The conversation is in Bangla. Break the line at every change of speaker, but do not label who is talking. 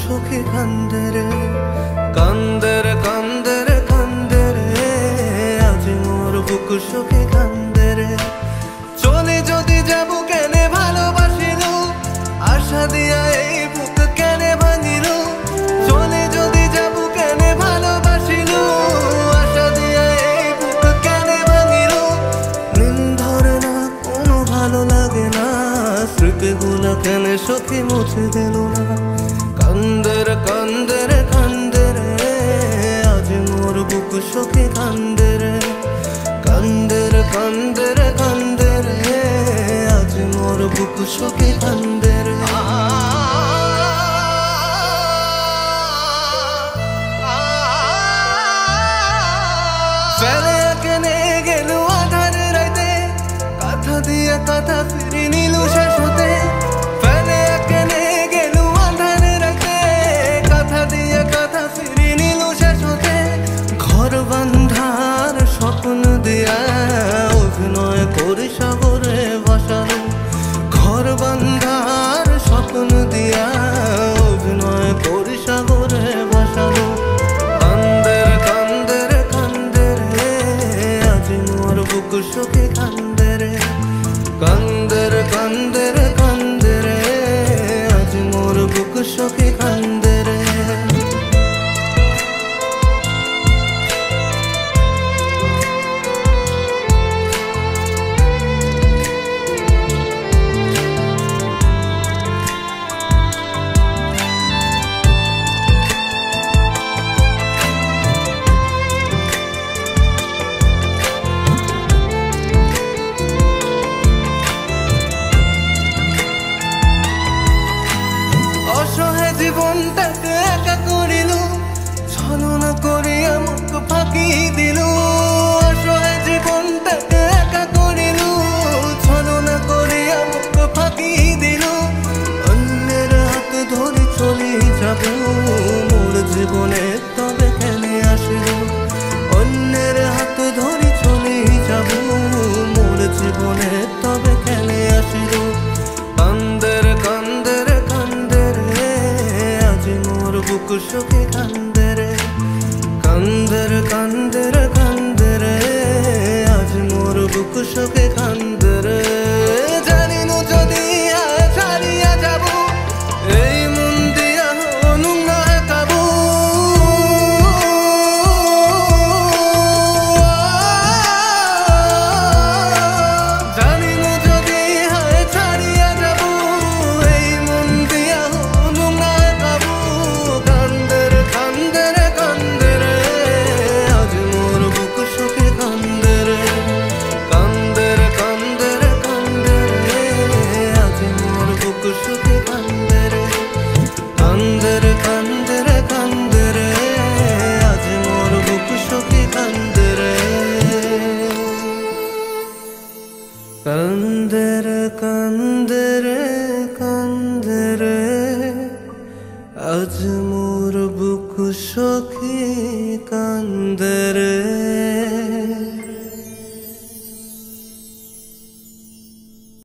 সখী কান্দে রে, কান্দে রে কান্দে রে কান্দে রে, আজ মোর বুক সখী কান্দে রে। চলে যদি যাব কেনে ভালোবাসিল, আশা দিয়া এই বুক কেনে ভাঙিল। চলে যদি যাব কেনে ভালোবাসিল, আশা দিয়া এই বুক কেনে ভাঙিল। নিন ধরে না কোনো ভালো লাগে না, স্মৃতিগুলা কেনে সখী মুছে দিল না। কান্দে রে কান্দে রে কান্দে রে, আজ মোর বুক সখী কান্দে রে, কান্দে রে কান্দে রে কান্দে রে, আজ মোর বুক সখী কান্দে রে। ফেলে কেনে গেল আধার রাইতে, কথা দিয়া কথা ফিরি নিল শেষ হতে। ফেলে কেনে গেল আধার রাইতে, কথা দিয়া কথা ফিরি নিল শেষ হতে। ঘর বান্ধার স্বপ্ন দিয়া অভিনয় করি সাগরে ভাসালো। ঘর বান্ধার স্বপ্ন দিয়া অভিনয় করি সাগরে ভাসালো। কান্দে রে কান্দে রে কান্দে রে, আজ মোর বুক সখী কান্দে রে, কান্দে রে কান্দে রে কান্দে রে, আজ মোর বুক সখী কান্দে রে। অসহায় জীবনটাকে একা করিল, ছলনা করিয়া মুখ ফাঁকি দিল। অসহায় জীবনটাকে একা করিল, ছলনা করিয়া মুখ ফাঁকি দিল। অন্যের হাত ধরে চলে যাব, মোর জীবনে তবে কেনে আসিল। অন্যের হাত ধরে চলে যাব, মোর জীবনে তবে কেনে আসিল। কান্দে রে কান্দে রে কান্দে রে, আজ মোর বুক সখী কান্দে রে, কান্দে রে কান্দে রে কান্দে রে, আজ মোর বুক সখী কান্দে রে। জানিন যদি ছাড়িয়া যাব, এই মন দিয়া অনু না কাবু। জানিন যদি ছাড়িয়া যাব, এই মন দিয়া অনু না কাবু। কান্দে রে কান্দে রে কান্দে রে, আজ মোর বুক সখী কান্দে রে, কান্দে রে কান্দে রে কান্দে রে, আজ মোর বুক সখী কান্দে রে, কান্দে রে কান্দে রে কান্দে রে, আজ মোর বুক সখী কান্দে রে। কান্দে রে কান্দে রে কান্দে রে, আজ মোর বুক সখী কান্দে রে।